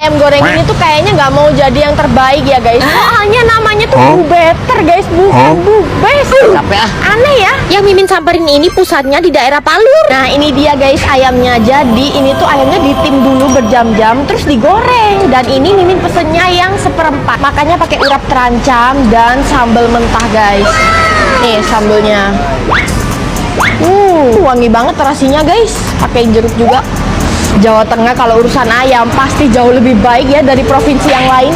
Ayam goreng ini tuh kayaknya nggak mau jadi yang terbaik ya guys. Soalnya namanya tuh Bu Better guys, bukan Bu Best. Capek ah. Aneh ya. Yang Mimin samperin ini pusatnya di daerah Palur. Nah ini dia guys ayamnya. Jadi ini tuh ayamnya ditim dulu berjam-jam terus digoreng. Dan ini Mimin pesennya yang seperempat. Makanya pakai urap terancam dan sambal mentah guys. Nih sambelnya. Wangi banget terasinya guys. Pakai jeruk juga. Jawa Tengah kalau urusan ayam pasti jauh lebih baik ya dari provinsi yang lain.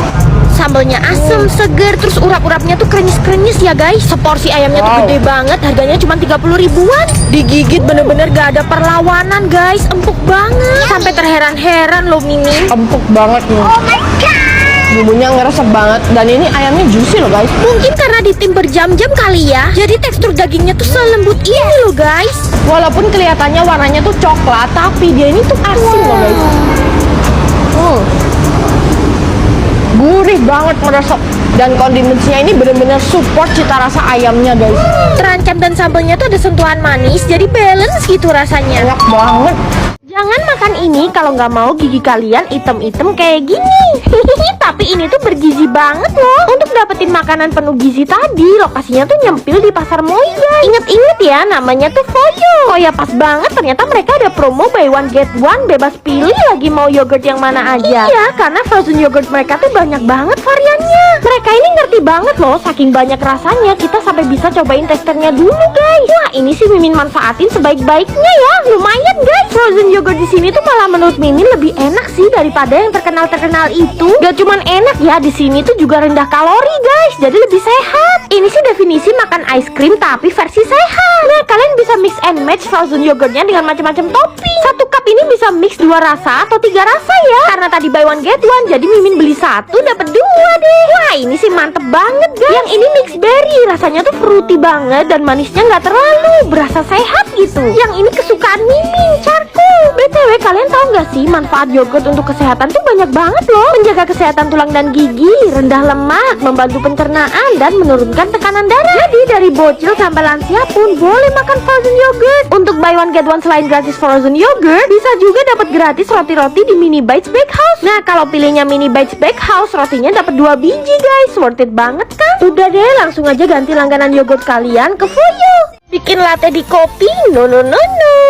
Sambelnya asem, seger, terus urap-urapnya tuh krenyes-krenyes ya guys. Seporsi ayamnya tuh gede banget, harganya cuma 30 ribuan. Digigit bener-bener gak ada perlawanan guys, empuk banget. Sampai terheran-heran loh Mimin. Empuk banget nih. Oh my god. Bumbunya ngeresep banget dan ini ayamnya juicy loh guys. Mungkin karena ditim berjam-jam kali ya. Jadi tekstur dagingnya tuh selembut ini loh guys. Walaupun kelihatannya warnanya tuh coklat, tapi dia ini tuh asin loh guys. Gurih banget meresep. Dan kondimennya ini bener-bener support cita rasa ayamnya guys. Terancam dan sambelnya tuh ada sentuhan manis, jadi balance gitu rasanya. Enak banget. Jangan makan ini kalau nggak mau gigi kalian item-item kayak gini. Tapi ini tuh bergizi banget loh. Untuk dapetin makanan penuh gizi tadi, lokasinya tuh nyempil di Pasar Moi guys. Ingat-ingat ya, namanya tuh Foyo. Oh ya pas banget, ternyata mereka ada promo buy one get one, bebas pilih lagi mau yogurt yang mana aja. Iya, karena frozen yogurt mereka tuh banyak banget variannya. Mereka ini ngerti banget loh, saking banyak rasanya kita sampai bisa cobain testernya dulu guys. Wah ini sih Mimin manfaatin sebaik-baiknya ya. Lumayan guys, frozen yogurt di sini tuh malah menurut Mimin lebih enak sih daripada yang terkenal itu. Gak cuman enak ya, di sini tuh juga rendah kalori guys, jadi lebih sehat. Ini sih definisi makan ice cream tapi versi sehat. Nah kalian bisa mix and match frozen yogurtnya dengan macam-macam topping. Satu cup ini bisa mix 2 rasa atau 3 rasa ya. Karena tadi buy one get one, jadi Mimin beli 1 dapat 2 deh. Wah ini sih mantep banget guys. Yang ini mix berry, rasanya tuh fruity banget dan manisnya nggak terlalu, berasa sehat gitu. Yang ini kesukaan Mimin, charcoal. BTW kalian tahu nggak sih manfaat yogurt untuk kesehatan tuh banyak banget loh. Menjaga kesehatan tulang dan gigi, rendah lemak, membantu pencernaan dan menurunkan tekanan darah. Jadi dari bocil sampai lansia pun boleh makan frozen yogurt. Untuk buy one get one selain gratis frozen yogurt, bisa juga dapat gratis roti-roti di Mini Bites Bakehouse. Nah kalau pilihnya Mini Bites Bakehouse, rotinya dapat 2 biji guys, worth it banget kan? Udah deh, langsung aja ganti langganan yogurt kalian ke Foyo. Bikin latte di kopi? No.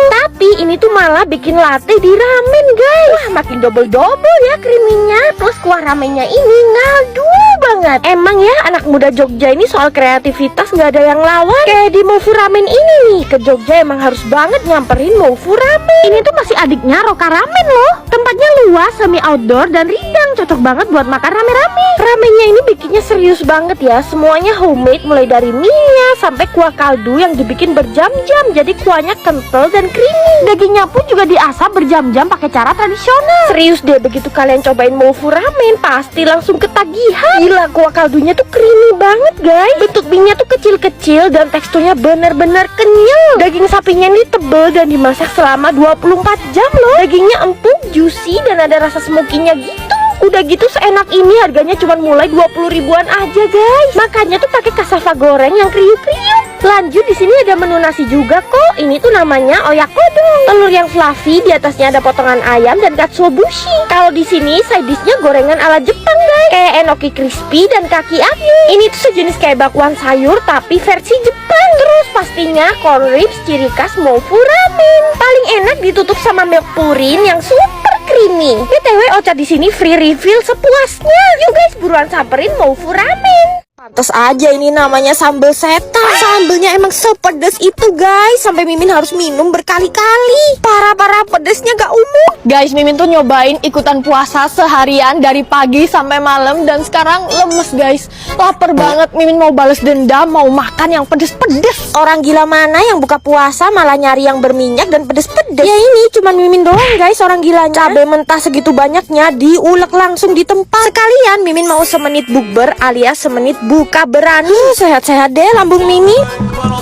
Tapi ini tuh malah bikin latte di ramen guys. Wah makin double-double ya kriminya. Plus kuah ramennya ini ngadu banget. Emang ya anak muda Jogja ini soal kreativitas nggak ada yang lawan. Kayak di Mofu Ramen ini nih, ke Jogja emang harus banget nyamperin Mofu Ramen. Ini tuh masih adiknya Roka Ramen loh. Tempatnya luas, semi outdoor dan rindang, cocok banget buat makan rame-rame. Ramennya ini bikinnya serius banget ya. Semuanya homemade, mulai dari mie-nya sampai kuah kaldu yang dibikin berjam-jam, jadi kuahnya kental dan creamy. Dagingnya pun juga diasap berjam-jam pakai cara tradisional. Serius deh, begitu kalian cobain Mofu Ramen pasti langsung ketagihan. Gila, kuah kaldunya tuh creamy banget guys. Bentuk mie-nya tuh kecil-kecil dan teksturnya bener-bener kenyal. Daging sapinya ini tebel dan dimasak selama 24 jam loh. Dagingnya empuk, juicy dan ada rasa smoky-nya gitu. Udah gitu seenak ini harganya cuma mulai 20 ribuan aja guys. Makanya tuh pakai cassava goreng yang kriuk-kriuk. Lanjut di sini ada menu nasi juga kok. Ini tuh namanya oyakodon. Telur yang fluffy, di atasnya ada potongan ayam dan katsuobushi. Kalau di sini side dishnya gorengan ala Jepang guys, kayak enoki crispy dan kaki ayam. Ini tuh sejenis kayak bakwan sayur tapi versi Jepang. Terus pastinya corn ribs ciri khas Mofu Ramen. Paling enak ditutup sama milk purin yang super creamy. BTW Ocha di sini free refill sepuasnya. Yuk guys buruan samperin Mofu Ramen. Pantes aja ini namanya sambal setan. Sambelnya emang sepedes itu guys, sampai Mimin harus minum berkali-kali. Parah-parah pedesnya gak umum. Guys, Mimin tuh nyobain ikutan puasa seharian dari pagi sampai malam dan sekarang lemes guys. Lapar banget, Mimin mau balas dendam, mau makan yang pedes-pedes. Orang gila mana yang buka puasa malah nyari yang berminyak dan pedes-pedes. Ya ini cuman Mimin doang guys orang gilanya. Cabai mentah segitu banyaknya diulek langsung di tempat. Sekalian Mimin mau semenit bukber alias semenit buka berani. Sehat-sehat deh lambung Mimi.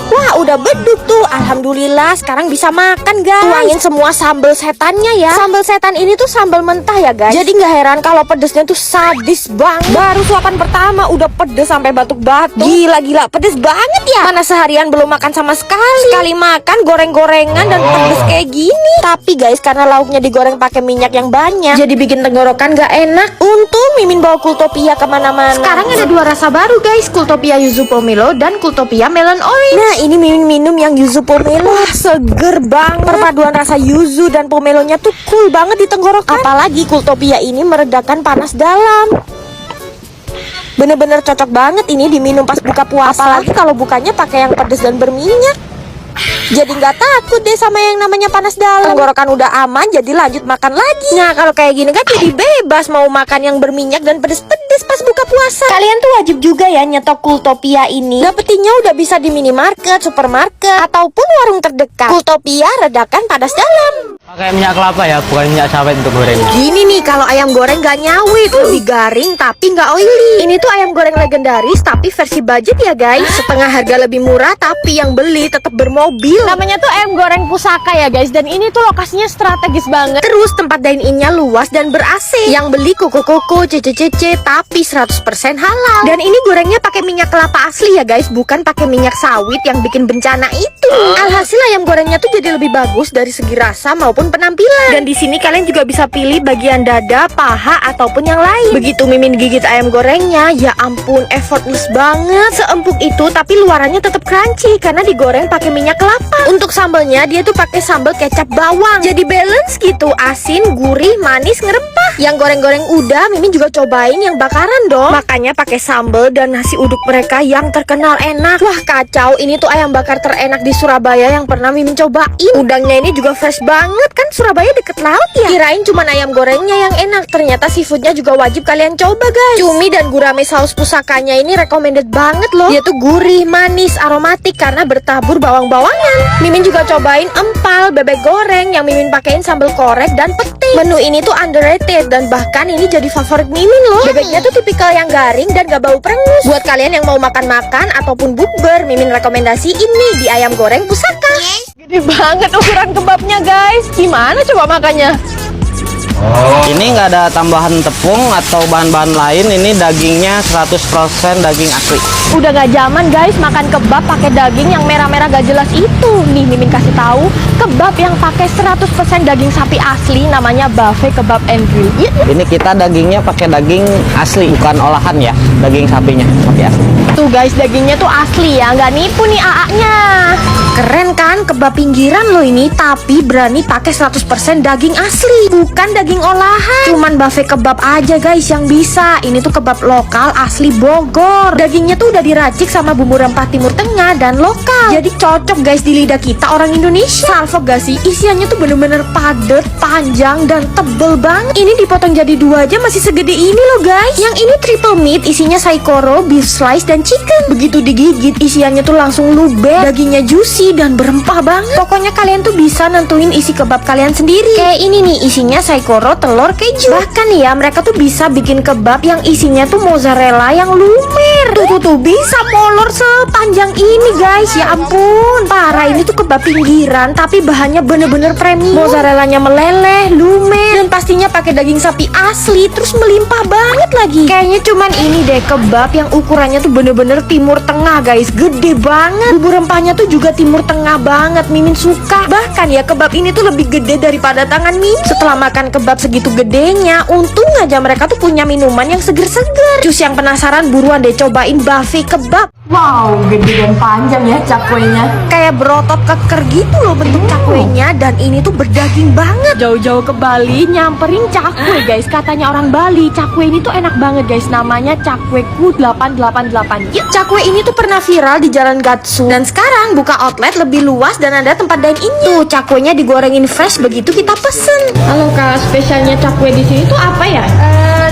Wah, udah beduk tuh. Alhamdulillah, sekarang bisa makan, guys. Tuangin semua sambal setannya ya. Sambal setan ini tuh sambal mentah ya, guys. Jadi nggak heran kalau pedesnya tuh sadis banget. Baru suapan pertama udah pedes sampai batuk-batuk. Gila, pedes banget ya. Mana seharian belum makan sama sekali. Sekali makan goreng-gorengan dan pedes kayak gini. Tapi guys, karena lauknya digoreng pakai minyak yang banyak, jadi bikin tenggorokan gak enak. Untung Mimin bawa Kultopia kemana-mana. Sekarang ada dua rasa baru, guys. Kultopia Yuzu Pomelo dan Kultopia Melon Orange. Nah, ini Mimin minum yang Yuzu Pomelo. Wah, seger banget. Perpaduan rasa yuzu dan pomelonya tuh cool banget di tenggorokan. Apalagi Kultopia ini meredakan panas dalam. Bener-bener cocok banget ini diminum pas buka puasa. Apalagi kalau bukanya pakai yang pedas dan berminyak. Jadi nggak takut deh sama yang namanya panas dalam. Tenggorokan udah aman, jadi lanjut makan lagi. Nah, kalau kayak gini kan jadi bebas mau makan yang berminyak dan pedes-pedes pas buka puasa. Kalian tuh wajib juga ya nyetok Kultopia ini. Dapetinnya udah bisa di minimarket, supermarket, ataupun warung terdekat. Kultopia redakan panas dalam. Pakai minyak kelapa ya, bukan minyak sawit untuk goreng. Gini nih, kalau ayam goreng gak nyawit, lebih garing tapi gak oily. Ini tuh ayam goreng legendaris tapi versi budget ya guys. Setengah harga lebih murah tapi yang beli tetap bermobil. Namanya tuh ayam goreng pusaka ya guys. Dan ini tuh lokasinya strategis banget. Terus tempat dine-innya luas dan ber-AC. Yang beli kuku-kuku, cece-cece tapi 100% halal. Dan ini gorengnya pakai minyak kelapa asli ya guys, bukan pakai minyak sawit yang bikin bencana itu. Alhasil ayam gorengnya tuh jadi lebih bagus dari segi rasa maupun penampilan. Dan di sini kalian juga bisa pilih bagian dada, paha ataupun yang lain. Begitu Mimin gigit ayam gorengnya, ya ampun effortless banget. Seempuk itu tapi luarannya tetap crunchy karena digoreng pakai minyak kelapa. Untuk sambalnya dia tuh pakai sambal kecap bawang. Jadi balance gitu, asin, gurih, manis, ngerempah. Yang goreng-goreng udah, Mimin juga cobain yang bakaran dong. Makanya pakai sambal dan nasi uduk mereka yang terkenal enak. Wah kacau, ini tuh ayam bakar terenak di Surabaya yang pernah Mimin cobain. Udangnya ini juga fresh banget. Kan Surabaya deket laut ya. Kirain cuma ayam gorengnya yang enak, ternyata seafoodnya juga wajib kalian coba guys. Cumi dan gurame saus pusakanya ini recommended banget loh. Dia tuh gurih, manis, aromatik karena bertabur bawang-bawangan. Mimin juga cobain empal, bebek goreng yang Mimin pakein sambal korek dan pete. Menu ini tuh underrated dan bahkan ini jadi favorit Mimin loh. Bebeknya tuh tipikal yang garing dan gak bau perengus. Buat kalian yang mau makan-makan ataupun bukber, Mimin rekomendasi ini di ayam goreng pusaka. Gede banget ukuran kebabnya guys. Gimana coba makannya? Ini nggak ada tambahan tepung atau bahan-bahan lain. Ini dagingnya 100% daging asli. Udah gak zaman guys makan kebab pakai daging yang merah-merah gak jelas itu. Nih Mimin kasih tahu, kebab yang pakai 100% daging sapi asli namanya Buffet Kebab and Grill. Ini kita dagingnya pakai daging asli, bukan olahan ya. Daging sapinya pakai asli. Tuh guys, dagingnya tuh asli ya, nggak nipu nih AA-nya. Keren kan, kebab pinggiran loh ini, tapi berani pakai 100% daging asli, bukan daging olahan. Cuman Buffet Kebab aja guys yang bisa. Ini tuh kebab lokal asli Bogor. Dagingnya tuh udah diracik sama bumbu rempah Timur Tengah dan lokal. Jadi cocok guys di lidah kita orang Indonesia. Salfok gak sih? Isiannya tuh bener-bener padet, panjang dan tebel banget. Ini dipotong jadi dua aja masih segede ini loh guys. Yang ini triple meat, isinya saikoro, beef slice dan chicken. Begitu digigit isiannya tuh langsung luber. Dagingnya juicy dan berempah banget. Pokoknya kalian tuh bisa nentuin isi kebab kalian sendiri. Kayak ini nih, isinya saikoro, telur, keju. Bahkan nih ya, mereka tuh bisa bikin kebab yang isinya tuh mozzarella yang lumer. Tuh bisa molor sepanjang ini guys. Ya ampun, parah. Ini tuh kebab pinggiran tapi bahannya bener-bener premium. Mozzarellanya meleleh, lumer, dan pastinya pakai daging sapi asli. Terus melimpah banget lagi. Kayaknya cuman ini deh kebab yang ukurannya tuh bener-bener Timur Tengah guys. Gede banget. Bumbu rempahnya tuh juga Timur Tengah banget. Mimin suka. Bahkan ya kebab ini tuh lebih gede daripada tangan Mimin. Setelah makan kebab segitu gedenya, untung aja mereka tuh punya minuman yang seger-seger. Cus yang penasaran buruan deh cobain Buffet Kebab. Wow, gede dan panjang ya cakwenya. Kayak berotot keker gitu loh bentuk cakwenya. Dan ini tuh berdaging banget. Jauh-jauh ke Bali nyamperin cakwe guys. Katanya orang Bali, cakwe ini tuh enak banget guys. Namanya Cakweku 888. Yuk, cakwe ini tuh pernah viral di Jalan Gatsu. Dan sekarang buka outlet lebih luas dan ada tempat dine-in-nya. Tuh, cakwenya digorengin fresh begitu kita pesen. Halo Kak, spesialnya cakwe di sini tuh apa ya?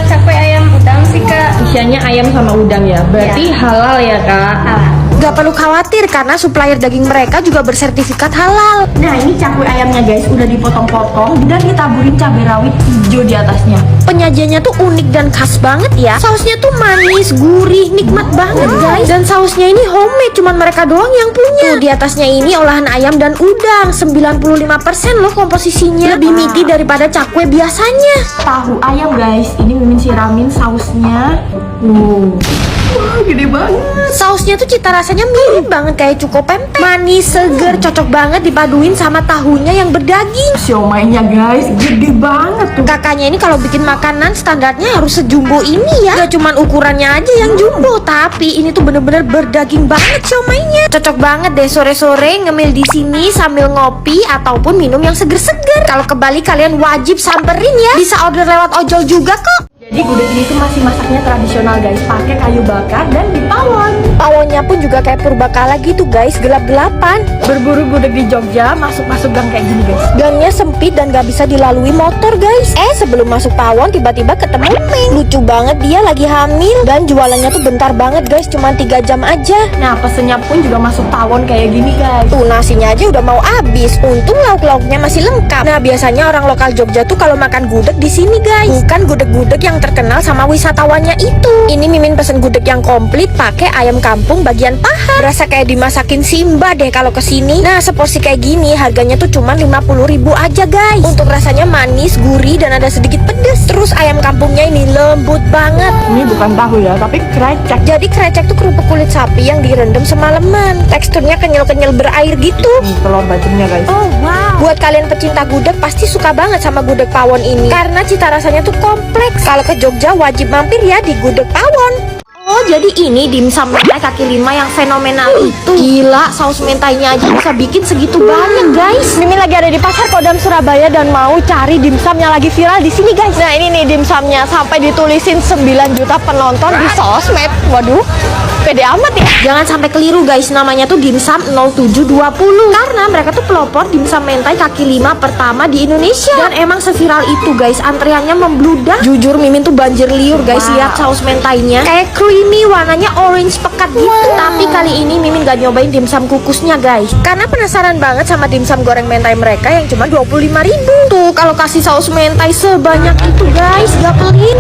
Cakwe ayam udang sih Kak. Isiannya ayam sama udang ya. Berarti halal ya Kak? Halal. Gak perlu khawatir karena supplier daging mereka juga bersertifikat halal. Nah ini cakwe ayamnya guys, udah dipotong-potong dan ditaburin cabai rawit hijau di atasnya. Penyajiannya tuh unik dan khas banget ya. Sausnya tuh manis, gurih, nikmat banget guys. Dan sausnya ini homemade, cuman mereka doang yang punya. Tuh di atasnya ini olahan ayam dan udang, 95% loh komposisinya. Lebih meaty daripada cakwe biasanya. Tahu ayam guys, ini Mimin siramin sausnya. Wah, gede banget. Sausnya tuh cita rasanya mirip banget kayak cuko pempek. Manis, seger, cocok banget dipaduin sama tahunya yang berdaging. Siomainya guys, gede banget tuh. Kakaknya ini kalau bikin makanan standarnya harus sejumbo ini ya. Gak cuman ukurannya aja yang jumbo, tapi ini tuh bener-bener berdaging banget siomainya. Cocok banget deh sore-sore ngemil di sini sambil ngopi ataupun minum yang seger-seger. Kalau ke Bali kalian wajib samperin ya. Bisa order lewat ojol juga kok. Jadi gudeg ini tuh masih masaknya tradisional guys, pakai kayu bakar dan di pawon. Pawonnya pun juga kayak purbakala gitu guys, gelap-gelapan. Berburu gudeg di Jogja, masuk-masuk gang kayak gini guys. Gangnya sempit dan gak bisa dilalui motor guys. Sebelum masuk pawon tiba-tiba ketemu Ming. Lucu banget dia lagi hamil dan jualannya tuh bentar banget guys, cuma 3 jam aja. Nah pesennya pun juga masuk pawon kayak gini guys. Tuh nasinya aja udah mau habis, untung lauk-lauknya masih lengkap. Nah biasanya orang lokal Jogja tuh kalau makan gudeg di sini guys, bukan gudeg-gudeg yang terkenal sama wisatawannya itu. Ini Mimin pesen gudeg yang komplit pakai ayam kampung bagian paha. Berasa kayak dimasakin Simba deh kalau kesini. Nah seporsi kayak gini harganya tuh cuma 50.000 aja guys. Untuk rasanya manis, gurih dan ada sedikit pedes. Terus ayam kampungnya ini lembut banget. Ini bukan tahu ya, tapi krecek. Jadi krecek tuh kerupuk kulit sapi yang direndam semalaman. Teksturnya kenyal-kenyal berair gitu. Telur bacemnya guys. Oh wow. Buat kalian pecinta gudeg pasti suka banget sama gudeg pawon ini karena cita rasanya tuh kompleks. Kalau ke Jogja wajib mampir ya di gudeg pawon. Oh jadi ini dimsum mentai kaki 5 yang fenomenal itu. Gila, saus mentainya aja bisa bikin segitu banyak guys. Mimin lagi ada di Pasar Kodam Surabaya dan mau cari dimsum yang lagi viral di sini guys. Nah ini nih dimsumnya, sampai ditulisin 9 juta penonton di sosmed. Waduh, pede amat ya. Jangan sampai keliru guys, namanya tuh dimsum 0720 karena mereka tuh pelopor dimsum mentai kaki 5 pertama di Indonesia. Dan emang seviral itu guys, antriannya membludak. Jujur Mimin tuh banjir liur guys lihat saus mentainya. Kayak creamy, warnanya orange pekat gitu. Tapi kali ini Mimin gak nyobain dimsum kukusnya guys, karena penasaran banget sama dimsum goreng mentai mereka yang cuma 25.000. Tuh kalau kasih saus mentai sebanyak itu guys, gak pelit.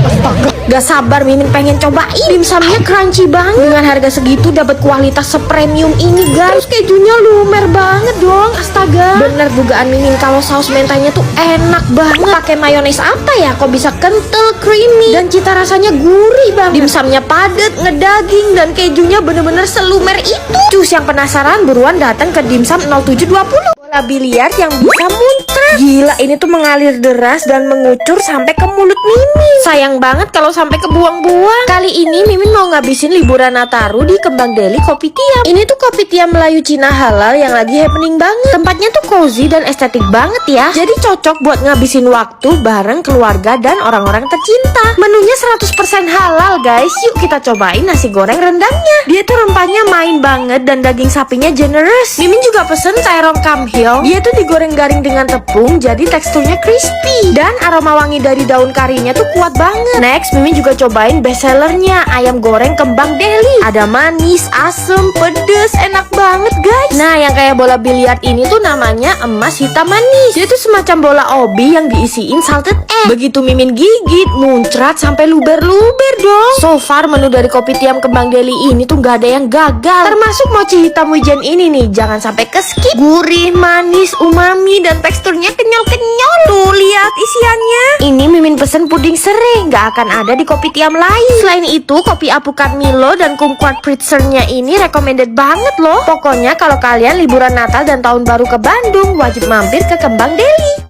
Astaga, gak sabar Mimin pengen cobain. Dimsumnya crunchy banget. Dengan harga segitu dapat kualitas sepremium ini guys. Terus kejunya lumer banget dong. Astaga, bener dugaan Mimin kalau saus mentainya tuh enak banget. Pakai mayones apa ya kok bisa kental, creamy dan cita rasanya gurih banget. Dimsumnya padat, ngedaging dan kejunya bener-bener selumer itu. Cus yang penasaran buruan datang ke dimsum 0720. Bola biliar yang bisa muncrat. Gila, ini tuh mengalir deras dan mengucur sampai ke mulut Mimin. Sayang banget kalau sampai kebuang-buang. Kali ini Mimin mau ngabisin liburan Nataru di Kembang Deli Kopitiam. Ini tuh Kopitiam Melayu Cina halal yang lagi happening banget. Tempatnya tuh cozy dan estetik banget ya. Jadi cocok buat ngabisin waktu bareng keluarga dan orang-orang tercinta. Menunya 100% halal guys. Yuk kita cobain nasi goreng rendangnya. Dia tuh rempahnya main banget dan daging sapinya generous. Mimin juga pesen terong kamhyong. Dia tuh digoreng garing dengan tepung, jadi teksturnya crispy dan aroma wangi dari daun karinya tuh kuat banget. Next Mimin juga cobain bestsellernya, ayam goreng Kembang Deli. Ada manis, asem, pedes, enak banget guys. Nah yang kayak bola biliar ini tuh namanya emas hitam manis. Dia tuh semacam bola obi yang diisiin salted egg. Begitu Mimin gigit, muncrat sampai luber-luber dong. So far menu dari Kopitiam Kembang Deli ini tuh gak ada yang gagal. Termasuk mochi hitam wijen ini nih, jangan sampai ke skip. Gurih, manis, umami dan teksturnya kenyal-kenyal. Tuh lihat isiannya. Ini Mimin pesen puding serai, gak akan ada di Kopitiam lain. Selain itu kopi apukat Milo dan kumquat pretzernya ini recommended banget loh. Pokoknya kalau kalian liburan Natal dan Tahun Baru ke Bandung wajib mampir ke Kembang Deli.